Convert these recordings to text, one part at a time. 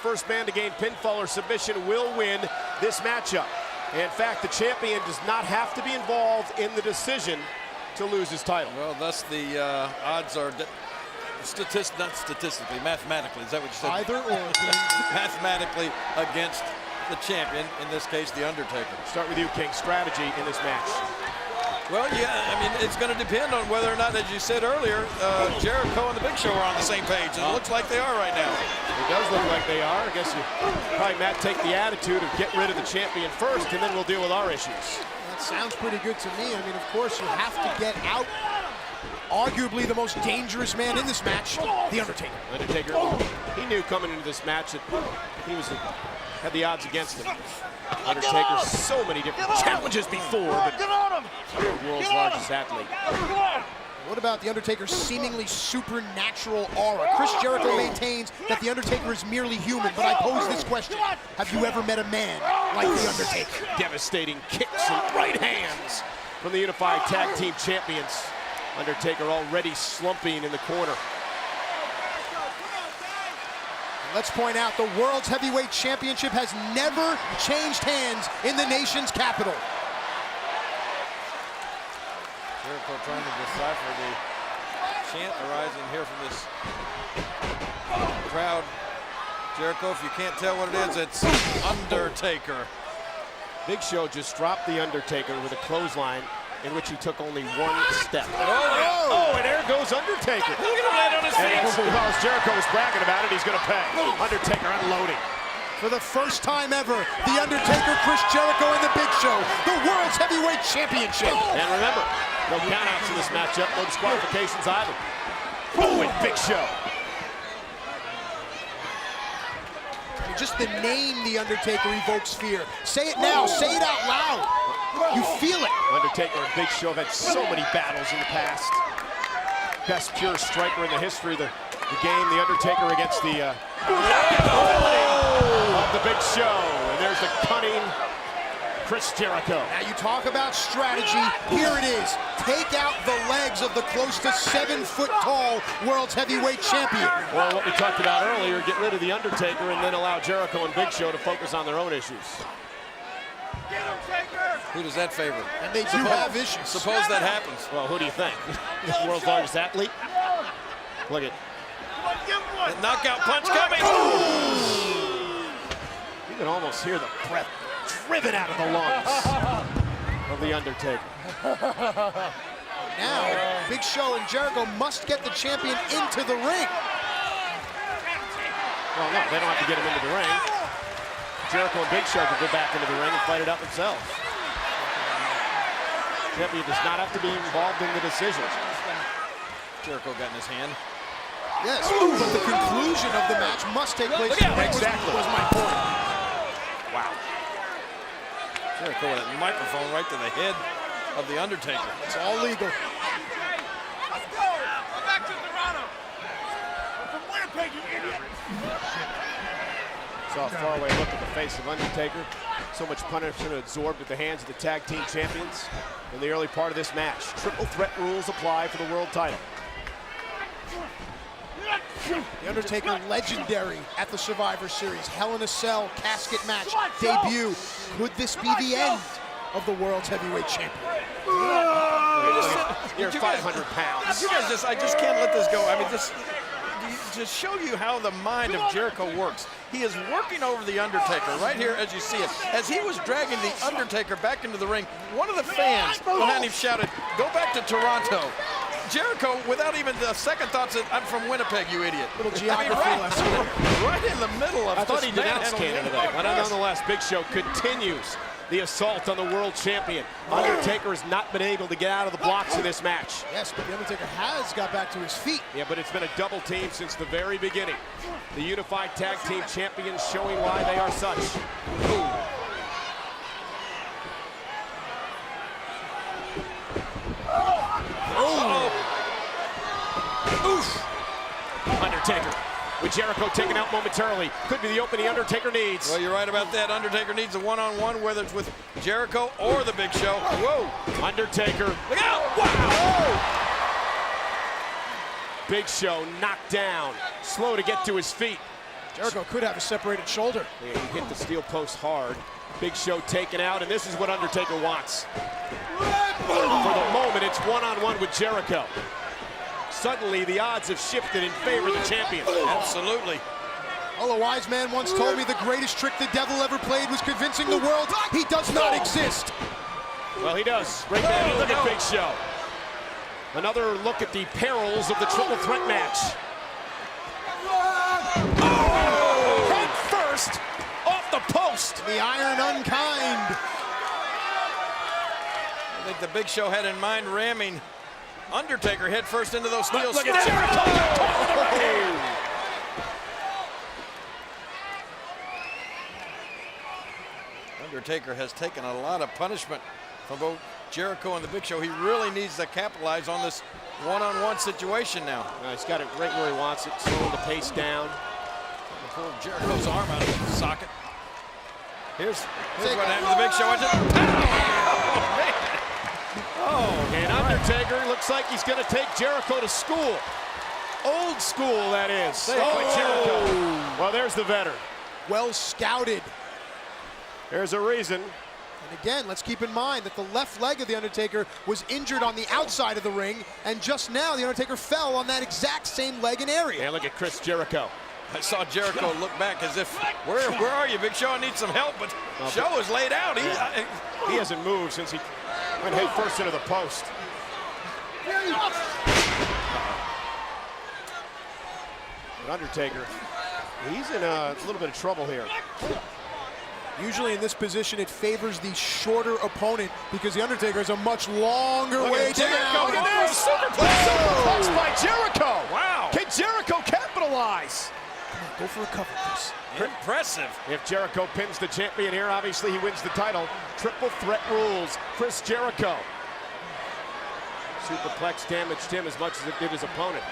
first man to gain pinfall or submission will win this matchup. In fact, the champion does not have to be involved in the decision to lose his title. Well, thus the odds are not statistically, mathematically. Is that what you said? Either or. Mathematically against the champion, in this case, the Undertaker. Start with you, King. Strategy in this match. Well, yeah, I mean, it's going to depend on whether or not, as you said earlier, Jericho and the Big Show are on the same page. And it looks like they are right now. It does look like they are. I guess you probably, Matt, take the attitude of get rid of the champion first, and then we'll deal with our issues. That sounds pretty good to me. I mean, of course, you have to get out arguably the most dangerous man in this match, the Undertaker. Undertaker, he knew coming into this match that he had the odds against him. Undertaker, so many different challenges before, but the world's largest athlete. What about the Undertaker's seemingly supernatural aura? Chris Jericho maintains that the Undertaker is merely human, but I pose this question. Have you ever met a man like the Undertaker? Devastating kicks and right hands from the Unified Tag Team Champions. Undertaker already slumping in the corner. Let's point out the World's Heavyweight Championship has never changed hands in the nation's capital. Jericho trying to decipher the chant arising here from this crowd. Jericho, if you can't tell what it is, it's Undertaker. Big Show just dropped the Undertaker with a clothesline in which he took only one step. Oh, and there goes Undertaker. Look at him land on his feet. Well, as Jericho was bragging about it, he's going to pay. Undertaker unloading. For the first time ever, the Undertaker, Chris Jericho, and the Big Show, the World's Heavyweight Championship. And remember, no countouts in this matchup, no disqualifications either. Oh, and Big Show. Just the name The Undertaker evokes fear. Say it now, say it out loud. You feel it. Undertaker and Big Show have had so many battles in the past. Best pure striker in the history of the game, the Undertaker against the of the Big Show. And there's the cunning Chris Jericho. Now you talk about strategy, here it is. Take out the legs of the close to 7-foot-tall World's Heavyweight Champion. Well, what we talked about earlier, get rid of the Undertaker and then allow Jericho and Big Show to focus on their own issues. Who does that favor? And they do have issues. Suppose that happens. Well, who do you think? The world's largest athlete? Look at the knockout punch coming. You can almost hear the breath driven out of the lungs of the Undertaker. Now, Big Show and Jericho must get the champion into the ring. Well, no, they don't have to get him into the ring. Jericho and Big Show can go back into the ring and fight it out themselves. Champion does not have to be involved in the decision. Jericho got in his hand. Yes, but the conclusion of the match must take place. Exactly. Was my point. Wow. Jericho with that microphone right to the head of the Undertaker. It's all legal. Let's go! Go back to Toronto! From Winnipeg, you idiot! Saw a faraway look at the face of Undertaker. So much punishment absorbed at the hands of the tag team champions in the early part of this match. Triple threat rules apply for the world title. The Undertaker, legendary at the Survivor Series, Hell in a Cell casket match debut. Could this be the end of the World's Heavyweight Champion? You're 500 pounds. You guys I just can't let this go. I mean, just show you how the mind of Jericho works. He is working over the Undertaker right here as you see it. As he was dragging the Undertaker back into the ring, one of the fans behind him shouted, "Go back to Toronto." Jericho, without even the second thought, said, "I'm from Winnipeg, you idiot." Little geography lesson. Right in the middle of I thought he denounced manhandling Canada, though. But nonetheless, Big Show continues the assault on the world champion. Undertaker has not been able to get out of the blocks in this match. Yes, but the Undertaker has got back to his feet. Yeah, but it's been a double team since the very beginning. The Unified Tag Team Champions showing why they are such. Ooh. Oh! Oof! Undertaker. With Jericho taken out momentarily. Could be the opening Undertaker needs. Well, you're right about that. Undertaker needs a one-on-one, whether it's with Jericho or the Big Show. Whoa! Undertaker. Look out! Wow! Big Show knocked down. Slow to get to his feet. Jericho could have a separated shoulder. Yeah, he hit the steel post hard. Big Show taken out, and this is what Undertaker wants. For the moment, it's one-on-one with Jericho. Suddenly, the odds have shifted in favor of the champion. Absolutely. Well, a wise man once told me the greatest trick the devil ever played was convincing the world he does not exist. Well, he does. Right there, look at Big Show. Another look at the perils of the triple threat match. Oh! Head first, off the post. The Iron Unkind. I think the Big Show had in mind ramming Undertaker head first into those steel Look steps. at Jericho. Undertaker has taken a lot of punishment from both Jericho and the Big Show. He really needs to capitalize on this one-on-one situation now. He's got it right where he wants it, slowing the pace down. Pull Jericho's arm out of the socket. Here's what happened to the Big Show. Watch it. Oh, and Undertaker looks like he's going to take Jericho to school. Old school, that is. Like Jericho. Well, there's the veteran. Well scouted. There's a reason. And again, let's keep in mind that the left leg of The Undertaker was injured on the outside of the ring, and just now The Undertaker fell on that exact same leg and area. And look at Chris Jericho. I saw Jericho look back as if, where are you, Big Show? I need some help, but Show is laid out. He hasn't moved since he went head first into the post. But Undertaker, he's in a little bit of trouble here. Usually in this position, it favors the shorter opponent because The Undertaker is a much longer way down. Look at this! Superplex by Jericho! Wow! Can Jericho capitalize? Go for a cover, Chris. Impressive. If Jericho pins the champion here, obviously he wins the title. Triple threat rules. Chris Jericho. Superplex damaged him as much as it did his opponent.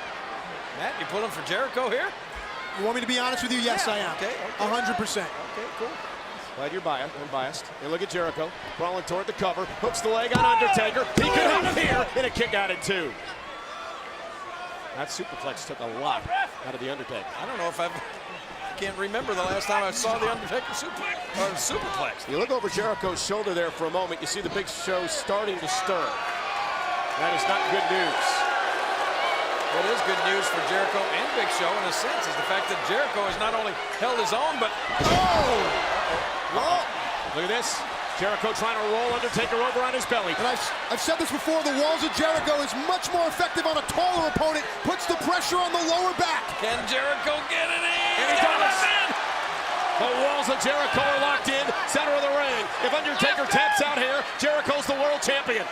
Matt, you pulling for Jericho here? You want me to be honest with you? Yes, I am. Okay. 100%. Okay, cool. Glad you're unbiased. And look at Jericho crawling toward the cover. Hooks the leg on Undertaker. He could have him here and a kick out at 2. That superplex took a lot out of the Undertaker. I don't know if I can't remember the last time I saw the Undertaker superplex. You look over Jericho's shoulder there for a moment. You see the Big Show starting to stir. That is not good news. What is good news for Jericho and Big Show in a sense is the fact that Jericho has not only held his own, but look at this. Jericho trying to roll Undertaker over on his belly. And I've said this before, the walls of Jericho is much more effective on a taller opponent, puts the pressure on the lower back. Can Jericho get it in? And he does. The walls of Jericho are locked in, center of the ring. If Undertaker taps out here, Jericho's the world champion.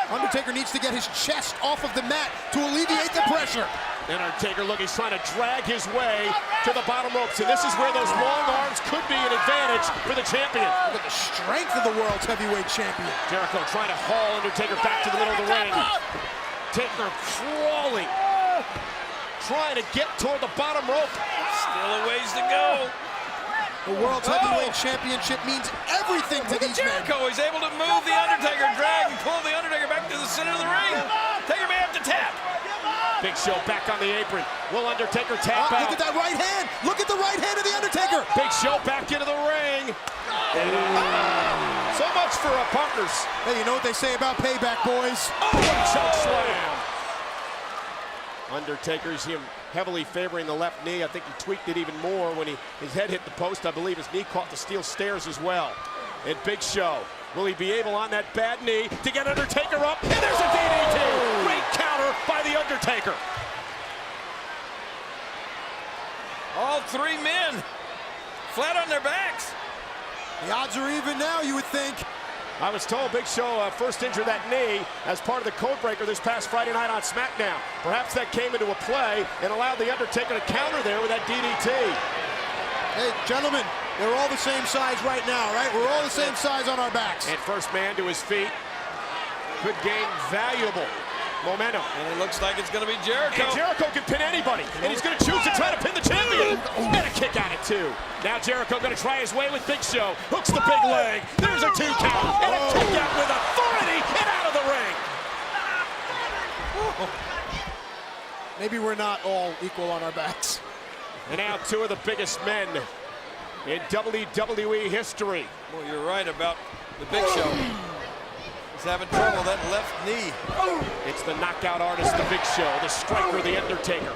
Undertaker needs to get his chest off of the mat to alleviate the pressure. And Undertaker, look, he's trying to drag his way to the bottom ropes. And this is where those long arms could be an advantage for the champion. Look at the strength of the world's heavyweight champion. Jericho trying to haul Undertaker back to the middle of the ring. Taker crawling, trying to get toward the bottom rope. Still a ways to go. The world's heavyweight championship means everything to these men. Jericho is able to move the Undertaker, drag and pull the Undertaker back to the center of the ring. Taker may have to tap. Big Show back on the apron. Will Undertaker tap out? Look at that right hand. Look at the right hand of the Undertaker. Big Show back into the ring. So much for our partners. Hey, you know what they say about payback, boys? Oh, what a choke slam. Undertaker's him heavily favoring the left knee. I think he tweaked it even more when his head hit the post. I believe his knee caught the steel stairs as well. And Big Show, will he be able on that bad knee to get Undertaker up? And there's a DDT. Great counter by the Undertaker. All three men flat on their backs. The odds are even now, you would think. I was told Big Show first injured that knee as part of the code breaker this past Friday night on SmackDown. Perhaps that came into a play and allowed the Undertaker to counter there with that DDT. Hey, gentlemen, they're all the same size right now, right? We're all the same size on our backs. And first man to his feet could gain valuable momentum. And it looks like it's going to be Jericho. And Jericho can pin anybody. And he's going to choose to try to pin the champion. And a kick out at 2. Now Jericho going to try his way with Big Show. Hooks the big leg. There's a 2 count. And a kick out with authority and out of the ring. Maybe we're not all equal on our backs. And now two of the biggest men in WWE history. Well, you're right about the Big Show. He's having trouble, that left knee. It's the knockout artist, the Big Show, the striker, the Undertaker.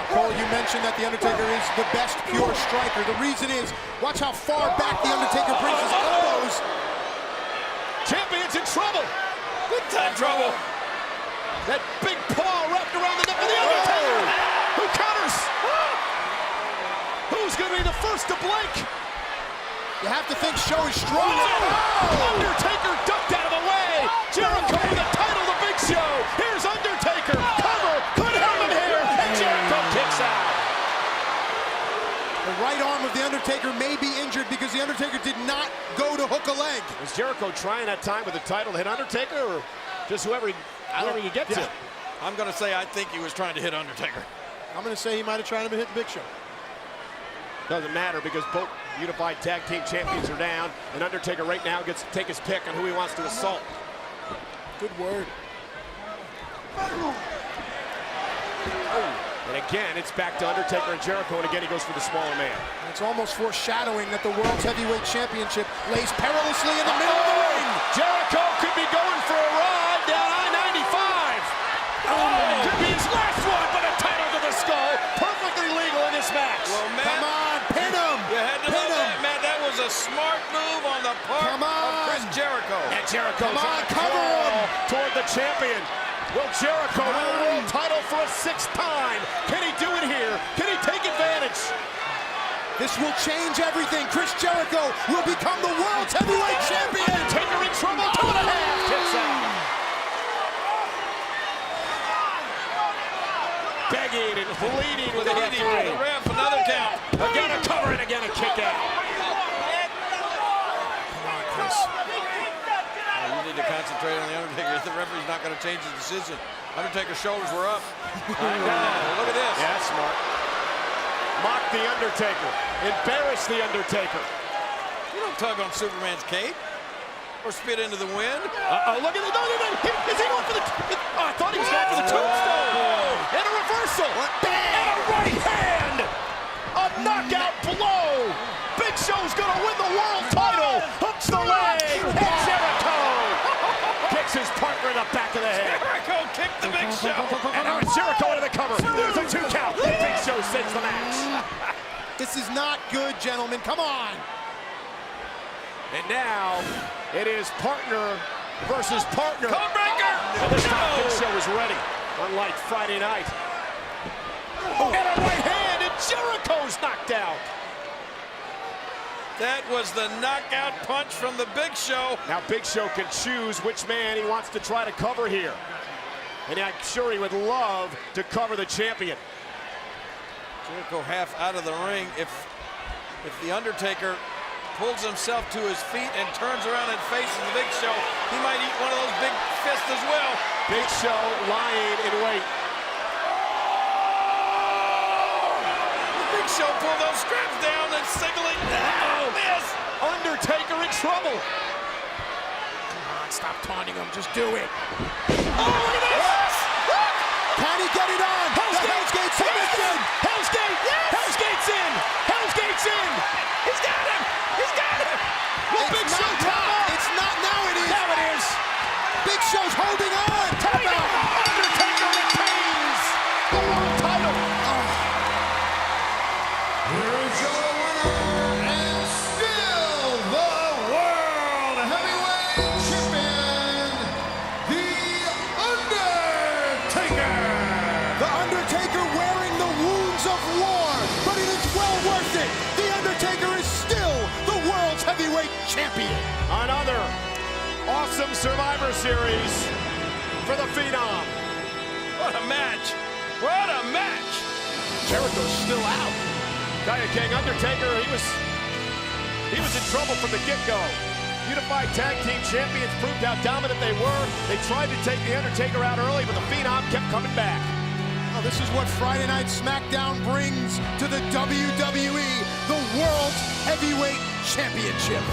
Cole, you mentioned that the Undertaker is the best pure striker. The reason is, watch how far back the Undertaker brings his elbows. Champion's in trouble. Big time trouble. That big paw wrapped around the neck of the Undertaker. Who counters? Who's going to be the first to blink? You have to think Show is strong. Undertaker ducked out of the way. Jericho with the title, the Big Show. Here's Undertaker. Cover. Could have him here. And Jericho kicks out. The right arm of the Undertaker may be injured because the Undertaker did not go to hook a leg. Was Jericho trying that time with the title to hit Undertaker, or just whoever you get to? I'm going to say I think he was trying to hit Undertaker. I'm going to say he might have tried to hit the Big Show. Doesn't matter because both unified tag team champions are down, and Undertaker right now gets to take his pick on who he wants to assault. Good word. And again, it's back to Undertaker and Jericho, and again he goes for the smaller man. It's almost foreshadowing that the World's Heavyweight Championship lays perilously in the middle of the ring. Jericho could be going for a ride down I-95. Could be his last one, but a title to the skull. Perfectly legal in this match. Well, Matt, Come on, pin him. you had to love that, Matt. That was a smart move on the part of Chris Jericho. And Jericho Come on, cover him. toward the champion. Will Jericho win the world title for a sixth time? Can he do it here? Can he take advantage? This will change everything. Chris Jericho will become the World's Heavyweight Champion. Undertaker in trouble, 2.5. Kicks out. Begging and pleading with the referee. The ref, another count. Again a cover and again a kick out. Come on, Chris. You need to concentrate on the Undertaker. The referee's not going to change his decision. Undertaker's shoulders were up. Look at this. Yeah, smart. Mock the Undertaker. Embarrass the Undertaker. You don't tug on Superman's cape or spit into the wind. Look at it. No. Is he going for the... I thought he was going for the tombstone. And a reversal. And a right hand. A knockout blow. Big Show's going to win the world title. Hooks the leg. And Jericho kicks his partner in the back of the head. Jericho kicked the Big Show. And now it's Jericho into the cover. There's a 2 count. Big Show saves the match. This is not good, gentlemen. Come on. And now it is partner versus partner. Codebreaker. And this time Big Show is ready, unlike Friday night. And a right hand, and Jericho's knocked out. That was the knockout punch from the Big Show. Now Big Show can choose which man he wants to try to cover here. And I'm sure he would love to cover the champion. Jericho half out of the ring. If the Undertaker pulls himself to his feet and turns around and faces the Big Show, he might eat one of those big fists as well. Big Show lying in wait. The Big Show pulled those straps down and signaling this. Undertaker in trouble. Come on, stop taunting him. Just do it. Oh, look at this! Can he get it on? Hell's The Gate! Hell's Gate submission. Hell's Gate! Yes! Hell's Gate's in! Hell's Gate's in! He's got him! He's got him! Will Big Show tap out? It's not now. It is. Now it is! Big Show's holding on. Tap out. Undertaker retains the world title! Here's your winner and still the World Heavyweight Champion, The Undertaker. The Undertaker wearing the wounds of war, but it is well worth it. The Undertaker is still the World's Heavyweight Champion. Another awesome Survivor Series for the Phenom. What a match. What a match. Jericho's still out. Tell you, King, Undertaker, he was in trouble from the get-go. Unified Tag Team Champions proved how dominant they were. They tried to take the Undertaker out early, but the Phenom kept coming back. Well, this is what Friday Night SmackDown brings to the WWE, the World's Heavyweight Championship.